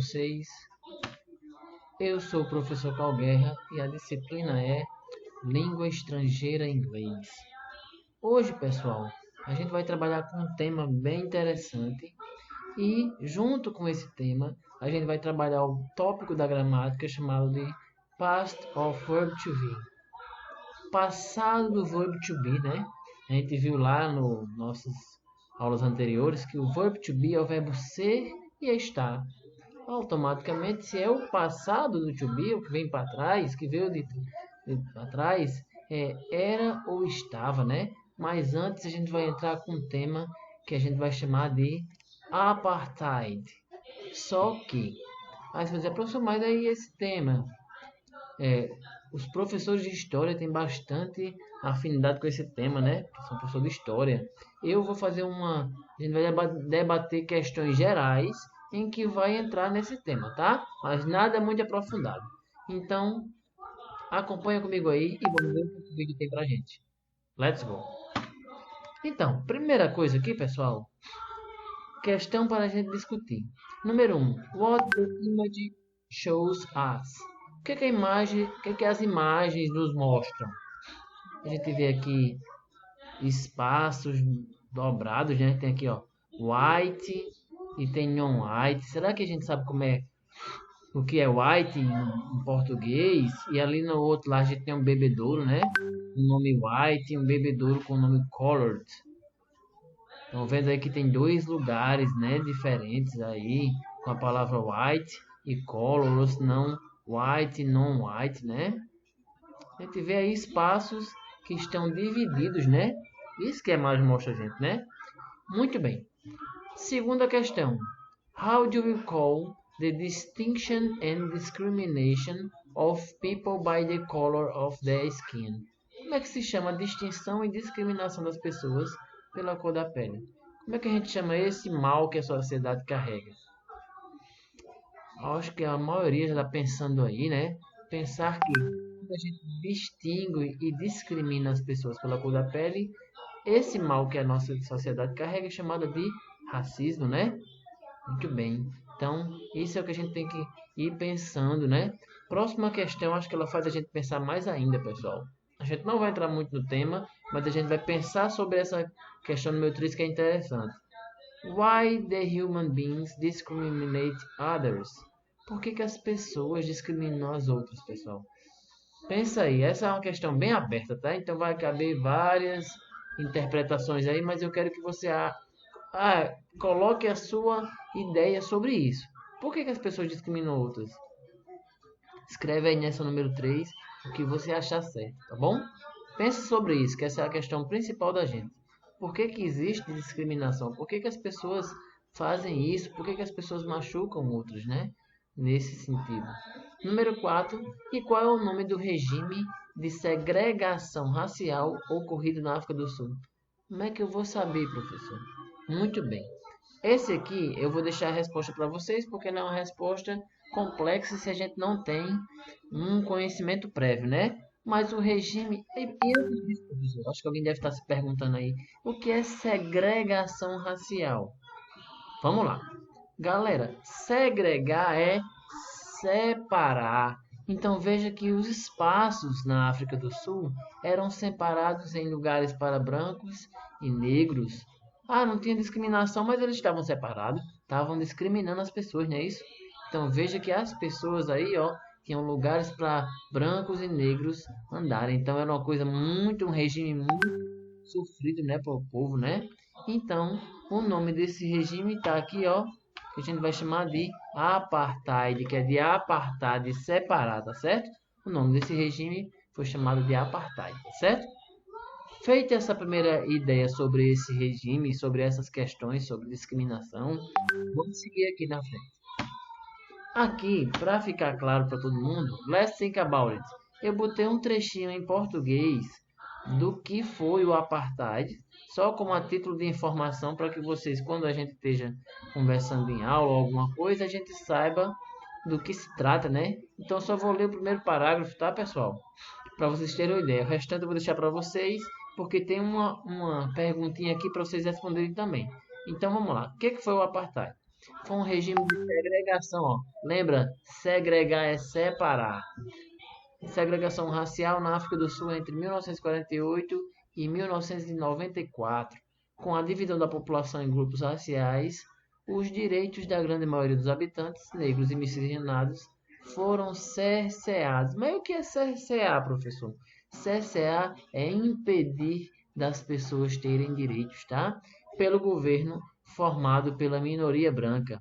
vocês? Eu sou o professor Calguerra e a disciplina é Língua Estrangeira em Inglês. Hoje, pessoal, a gente vai trabalhar com um tema bem interessante e, junto com esse tema, a gente vai trabalhar o tópico da gramática chamado de Past of Verb to Be. Passado do verbo to be, né? A gente viu lá nos nossos aulas anteriores que o verbo to be é o verbo ser e estar. Automaticamente, se é o passado do to be, o que vem para trás, que veio de para trás, era ou estava, né? Mas antes a gente vai entrar com um tema que a gente vai chamar de apartheid. Só que, aí você vai dizer, professor, mas aí esse tema, os professores de história têm bastante afinidade com esse tema, né? São professores de história. Eu vou fazer a gente vai debater questões gerais em que vai entrar nesse tema, tá? Mas nada muito aprofundado. Então, acompanha comigo aí e vamos ver o que o vídeo tem pra gente. Let's go! Então, primeira coisa aqui, pessoal, questão para a gente discutir. Número 1. What the image shows us? O que é a imagem, o que as imagens nos mostram? A gente vê aqui espaços dobrados, né? Tem aqui, ó, white e tem non-white. Será que a gente sabe o que é white em português? E ali no outro lá a gente tem um bebedouro, né? O nome white e um bebedouro com o nome colored. Estão vendo aí que tem dois lugares, né, diferentes aí com a palavra white e color, ou se não white e non-white, né? A gente vê aí espaços que estão divididos, né? Isso que a imagem mostra a gente, né? Muito bem. Segunda questão. How do we call the distinction and discrimination of people by the color of their skin? Como é que se chama a distinção e discriminação das pessoas pela cor da pele? Como é que a gente chama esse mal que a sociedade carrega? Acho que a maioria já está pensando aí, né? Pensar que quando a gente distingue e discrimina as pessoas pela cor da pele, esse mal que a nossa sociedade carrega é chamado de racismo, né? Muito bem. Então, isso é o que a gente tem que ir pensando, né? Próxima questão, acho que ela faz a gente pensar mais ainda, pessoal. A gente não vai entrar muito no tema, mas a gente vai pensar sobre essa questão número 3 que é interessante. Why the human beings discriminate others? Por que as pessoas discriminam as outras, pessoal? Pensa aí, essa é uma questão bem aberta, tá? Então vai caber várias interpretações aí, mas eu quero que você coloque a sua ideia sobre isso. Por que as pessoas discriminam outras? Escreve aí nessa número 3 o que você achar certo, tá bom? Pense sobre isso, que essa é a questão principal da gente. Por que existe discriminação? Por que as pessoas fazem isso? Por que as pessoas machucam outros, né? Nesse sentido. Número 4. E qual é o nome do regime de segregação racial ocorrido na África do Sul? Como é que eu vou saber, professor? Muito bem. Esse aqui eu vou deixar a resposta para vocês, porque não é uma resposta complexa se a gente não tem um conhecimento prévio, né? Mas o regime... professor, acho que alguém deve estar se perguntando aí. O que é segregação racial? Vamos lá. Galera, segregar é separar. Então veja que os espaços na África do Sul eram separados em lugares para brancos e negros. Não tinha discriminação, mas eles estavam separados, estavam discriminando as pessoas, não é isso? Então veja que as pessoas aí, ó, tinham lugares para brancos e negros andarem. Então era uma coisa um regime muito sofrido, né, para o povo, né? Então o nome desse regime está aqui, ó, que a gente vai chamar de apartheid, que é de apartheid separada, tá certo? O nome desse regime foi chamado de apartheid, tá certo? Feita essa primeira ideia sobre esse regime, sobre essas questões, sobre discriminação, vamos seguir aqui na frente. Aqui, para ficar claro para todo mundo, let's think about it. Eu botei um trechinho em português do que foi o apartheid, só como a título de informação para que vocês, quando a gente esteja conversando em aula ou alguma coisa, a gente saiba do que se trata, né? Então só vou ler o primeiro parágrafo, tá, pessoal? Para vocês terem uma ideia. O restante eu vou deixar para vocês, porque tem uma perguntinha aqui para vocês responderem também. Então vamos lá. O que foi o apartheid? Foi um regime de segregação, ó. Lembra? Segregar é separar. Segregação racial na África do Sul entre 1948 e 1994. Com a divisão da população em grupos raciais, os direitos da grande maioria dos habitantes, negros e miscigenados, foram cerceados. Mas o que é cercear, professor? Cercear é impedir das pessoas terem direitos, tá? Pelo governo formado pela minoria branca.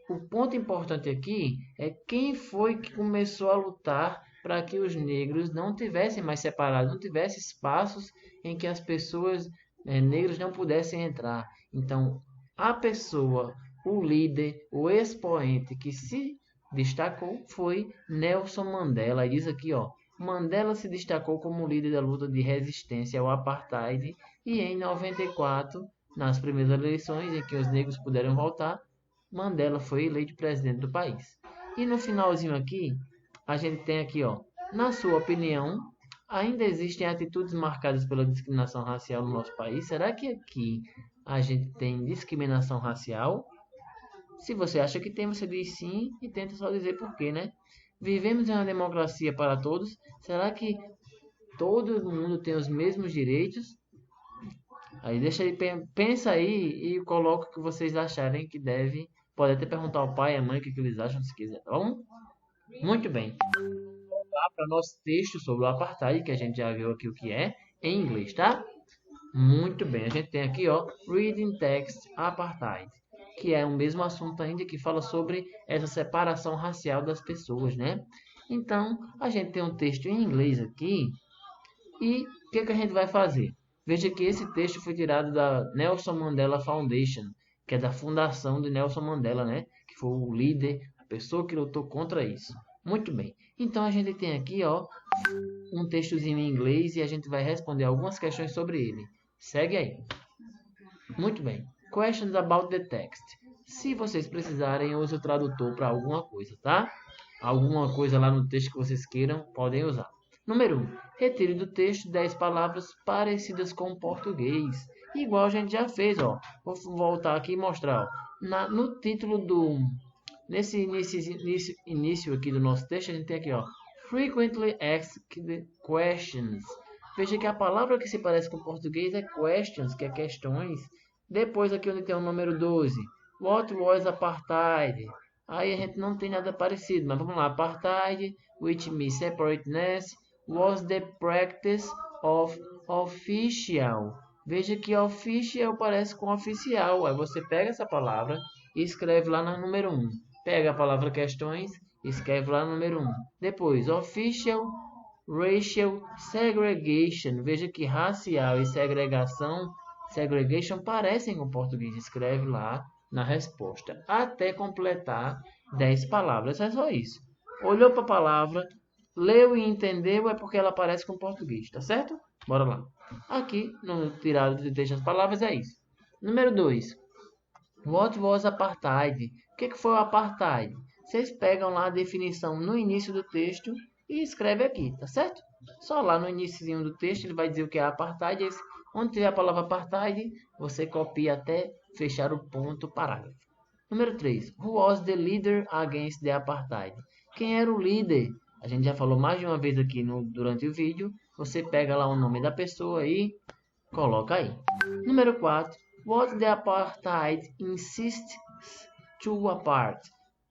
O ponto importante aqui é quem foi que começou a lutar para que os negros não tivessem mais separados, não tivessem espaços em que as pessoas negras não pudessem entrar. Então, a pessoa, o líder, o expoente que se destacou foi Nelson Mandela. Diz aqui, ó, Mandela se destacou como líder da luta de resistência ao apartheid e em 94, nas primeiras eleições em que os negros puderam votar, Mandela foi eleito presidente do país. E no finalzinho aqui, a gente tem aqui, ó, na sua opinião, ainda existem atitudes marcadas pela discriminação racial no nosso país? Será que aqui a gente tem discriminação racial? Se você acha que tem, você diz sim e tenta só dizer por quê, né? Vivemos em uma democracia para todos. Será que todo mundo tem os mesmos direitos? Aí deixa aí, pensa aí e coloca o que vocês acharem que deve. Pode até perguntar ao pai e à mãe o que eles acham se quiser, tá bom? Muito bem. Vamos lá para o nosso texto sobre o apartheid, que a gente já viu aqui o que é, em inglês, tá? Muito bem. A gente tem aqui, ó, Reading Text Apartheid, que é o mesmo assunto ainda que fala sobre essa separação racial das pessoas, né? Então, a gente tem um texto em inglês aqui e o que a gente vai fazer? Veja que esse texto foi tirado da Nelson Mandela Foundation, que é da fundação de Nelson Mandela, né? Que foi o líder, a pessoa que lutou contra isso. Muito bem. Então a gente tem aqui, ó, um textozinho em inglês e a gente vai responder algumas questões sobre ele. Segue aí. Muito bem. Questions about the text. Se vocês precisarem, use o tradutor para alguma coisa, tá? Alguma coisa lá no texto que vocês queiram, podem usar. Número 1. Retire do texto 10 palavras parecidas com o português. Igual a gente já fez, ó. Vou voltar aqui e mostrar, ó. No título do... Nesse início aqui do nosso texto, a gente tem aqui, ó. Frequently asked questions. Veja que a palavra que se parece com o português é questions, que é questões. Depois aqui onde tem o número 12. What was apartheid? Aí a gente não tem nada parecido, mas vamos lá. Apartheid, which means separateness, was the practice of official. Veja que official parece com oficial. Aí você pega essa palavra e escreve lá no número 1. Pega a palavra questões e escreve lá no número 1. Depois, official, racial, segregation. Veja que racial e segregation parecem com português. Escreve lá na resposta, até completar 10 palavras. É só isso. Olhou para a palavra, leu e entendeu, é porque ela parece com português, tá certo? Bora lá. Aqui, no tirado de texto das palavras, é isso. Número 2. What was apartheid? O que foi o apartheid? Vocês pegam lá a definição no início do texto e escreve aqui, tá certo? Só lá no iníciozinho do texto ele vai dizer o que é apartheid. Onde tiver a palavra apartheid, você copia até fechar o ponto parágrafo. Número 3. Who was the leader against the apartheid? Quem era o líder? A gente já falou mais de uma vez aqui durante o vídeo. Você pega lá o nome da pessoa e coloca aí. Número 4. What the apartheid insists to apart?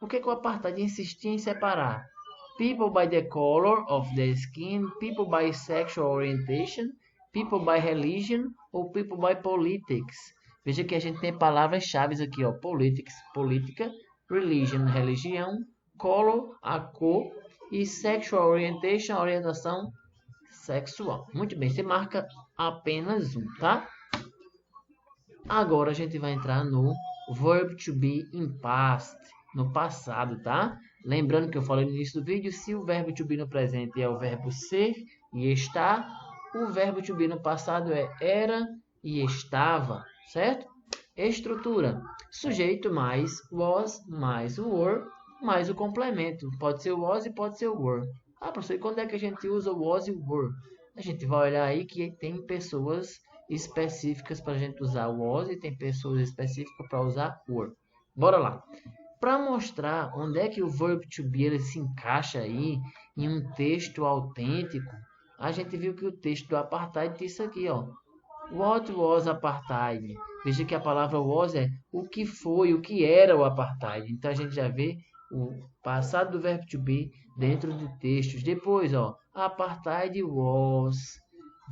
O que o apartheid insistia em separar? People by the color of the skin, people by sexual orientation, people by religion ou people by politics. Veja que a gente tem palavras-chave aqui, ó. Politics, política, religion, religião, color, a cor e sexual orientation, orientação sexual. Muito bem, você marca apenas um, tá? Agora a gente vai entrar no verb to be in past, no passado, tá? Lembrando que eu falei no início do vídeo, se o verbo to be no presente é o verbo ser e estar, o verbo to be no passado é era e estava, certo? Estrutura: sujeito mais was mais o were mais o complemento. Pode ser o was e pode ser o were. Ah, professor, e quando é que a gente usa o was e o were? A gente vai olhar aí que tem pessoas específicas para a gente usar was e tem pessoas específicas para usar were. Bora lá. Para mostrar onde é que o verbo to be ele se encaixa aí em um texto autêntico, a gente viu que o texto do apartheid disse aqui, ó. What was apartheid? Veja que a palavra was é o que foi, o que era o apartheid. Então a gente já vê o passado do verbo to be dentro de textos. Depois, ó, apartheid was.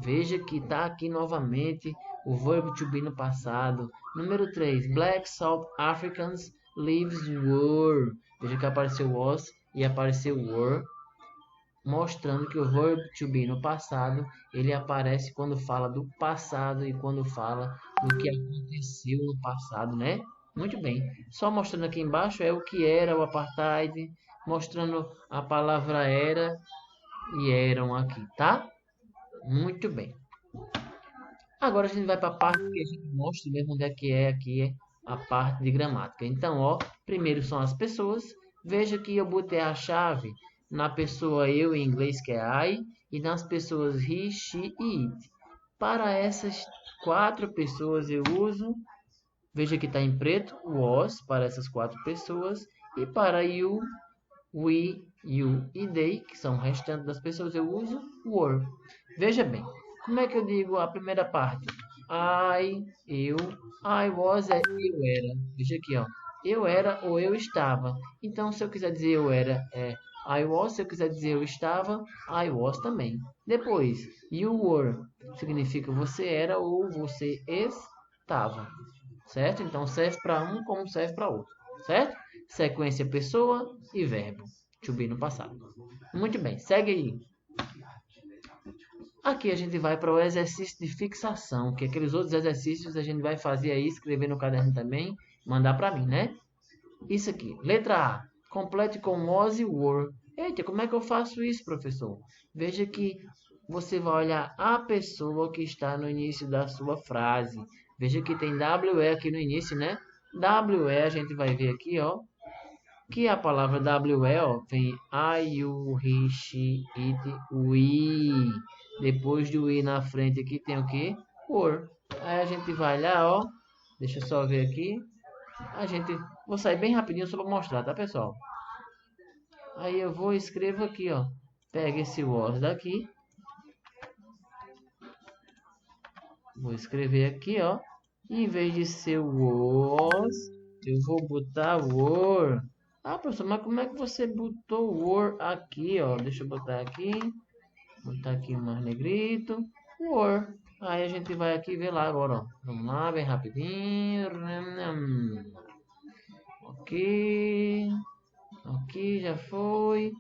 Veja que está aqui novamente o verbo to be no passado. Número 3, Black South Africans lives were. Veja que apareceu was e apareceu were, mostrando que o verbo to be no passado, ele aparece quando fala do passado e quando fala do que aconteceu no passado, né? Muito bem. Só mostrando aqui embaixo é o que era o apartheid, mostrando a palavra era e eram aqui, tá? Muito bem. Agora a gente vai para a parte que a gente mostra mesmo onde é que é aqui a parte de gramática. Então, ó, primeiro são as pessoas. Veja que eu botei a chave na pessoa eu em inglês que é I e nas pessoas he, she e it. Para essas 4 pessoas eu uso, veja que está em preto, was para essas 4 pessoas e para you, we, you e they, que são o restante das pessoas, eu uso were. Veja bem, como é que eu digo a primeira parte? Eu, I was é eu era. Veja aqui, ó. Eu era ou eu estava. Então, se eu quiser dizer eu era, é I was. Se eu quiser dizer eu estava, I was também. Depois, you were significa você era ou você estava. Certo? Então, serve para um como serve para outro. Certo? Sequência pessoa e verbo. To be no passado. Muito bem, segue aí. Aqui a gente vai para o exercício de fixação, que aqueles outros exercícios a gente vai fazer aí, escrever no caderno também, mandar para mim, né? Isso aqui, letra A, complete com was e were. Eita, como é que eu faço isso, professor? Veja que você vai olhar a pessoa que está no início da sua frase. Veja que tem WE aqui no início, né? WE a gente vai ver aqui, ó, que a palavra WE, ó, vem I, you, he, she, it, we. Depois do i na frente aqui tem o que? Were. Aí a gente vai lá, ó. Deixa eu só ver aqui. Vou sair bem rapidinho só para mostrar, tá, pessoal? Aí eu vou e escrevo aqui, ó. Pega esse was daqui. Vou escrever aqui, ó. E em vez de ser was, eu vou botar were. Ah, professor, mas como é que você botou were aqui, ó? Deixa eu botar aqui. Botar aqui mais negrito. Were. Aí a gente vai aqui ver lá agora, ó. Vamos lá, bem rapidinho. Ok. Ok, já foi.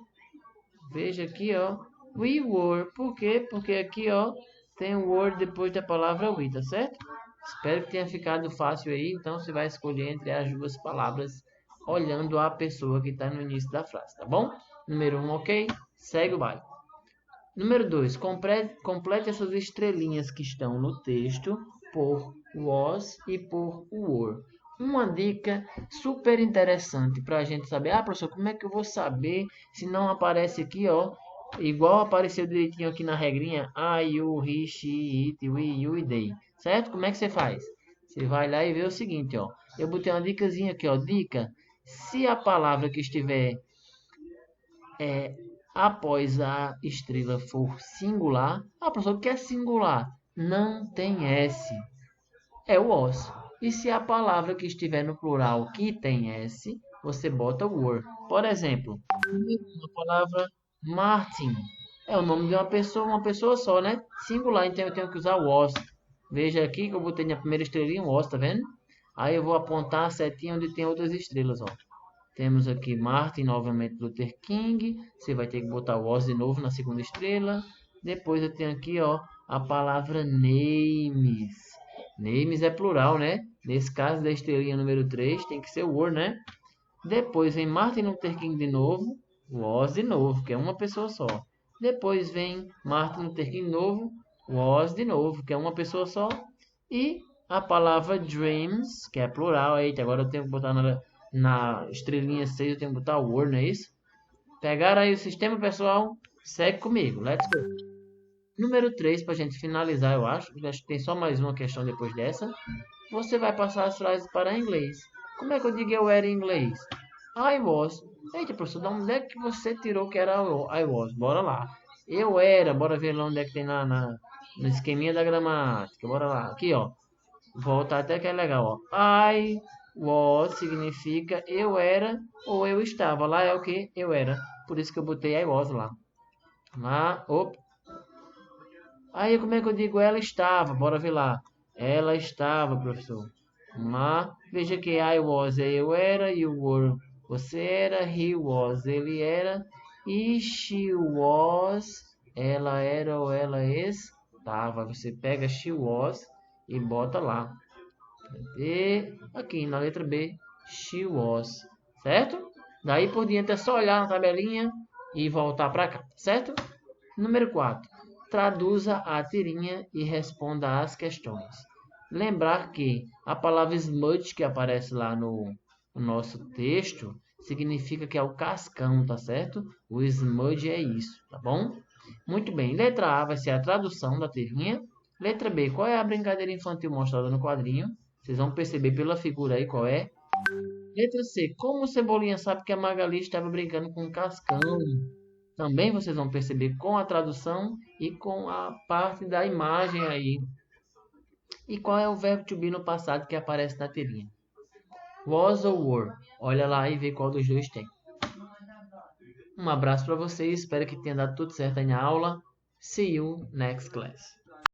Veja aqui, ó. We were. Por quê? Porque aqui, ó, tem o were depois da palavra we, tá certo? Espero que tenha ficado fácil aí. Então, você vai escolher entre as duas palavras, olhando a pessoa que está no início da frase, tá bom? Número 1, ok? Segue o baile. Número 2, complete essas estrelinhas que estão no texto por was e por were. Uma dica super interessante para a gente saber. Ah, professor, como é que eu vou saber se não aparece aqui, ó, igual apareceu direitinho aqui na regrinha, I, you, he, she, it, we, you e they. Certo? Como é que você faz? Você vai lá e vê o seguinte, ó. Eu botei uma dicasinha aqui, ó. Dica: se a palavra que estiver após a estrela for singular, professor, o que é singular? Não tem S. É o os. E se a palavra que estiver no plural que tem S, você bota o were. Por exemplo, a palavra Martin é o nome de uma pessoa só, né? Singular, então eu tenho que usar o was. Veja aqui que eu botei na primeira estrelinha o was, tá vendo? Aí eu vou apontar a setinha onde tem outras estrelas, ó. Temos aqui Martin, novamente Luther King. Você vai ter que botar o was de novo na segunda estrela. Depois eu tenho aqui, ó, a palavra names. Names é plural, né? Nesse caso da estrelinha número 3, tem que ser o were, né? Depois vem Martin Luther King de novo. Was de novo, que é uma pessoa só. Depois vem Martin Luther King de novo. Was de novo, que é uma pessoa só. E a palavra dreams, que é plural. Eita, agora eu tenho que botar na estrelinha 6, eu tenho que botar o were, não é isso? Pegaram aí o sistema, pessoal? Segue comigo. Let's go. Número 3, para a gente finalizar, eu acho. Acho que tem só mais uma questão depois dessa. Você vai passar as frases para inglês. Como é que eu digo eu era em inglês? I was. Eita, professor, de onde é que você tirou que era I was? Bora lá. Eu era, bora ver lá onde é que tem no esqueminha da gramática. Bora lá. Aqui, ó. Volta até que é legal, ó. I was significa eu era ou eu estava. Lá é o que? Eu era. Por isso que eu botei I was lá. Lá, opa. Aí como é que eu digo ela estava? Bora ver lá. Ela estava, professor. Mas veja que I was é eu era, you were você era, he was ele era e she was ela era ou ela estava. Você pega she was e bota lá. E aqui na letra B, she was, certo? Daí por diante é só olhar na tabelinha e voltar para cá, certo? Número 4. Traduza a tirinha e responda às questões. Lembrar que a palavra smudge que aparece lá no nosso texto significa que é o cascão, tá certo? O smudge é isso, tá bom? Muito bem. Letra A vai ser a tradução da tirinha. Letra B, qual é a brincadeira infantil mostrada no quadrinho? Vocês vão perceber pela figura aí qual é. Letra C, como o Cebolinha sabe que a Magali estava brincando com um cascão? Também vocês vão perceber com a tradução e com a parte da imagem aí. E qual é o verbo to be no passado que aparece na tirinha? Was ou were? Olha lá e vê qual dos dois tem. Um abraço para vocês, espero que tenha dado tudo certo aí na aula. See you next class.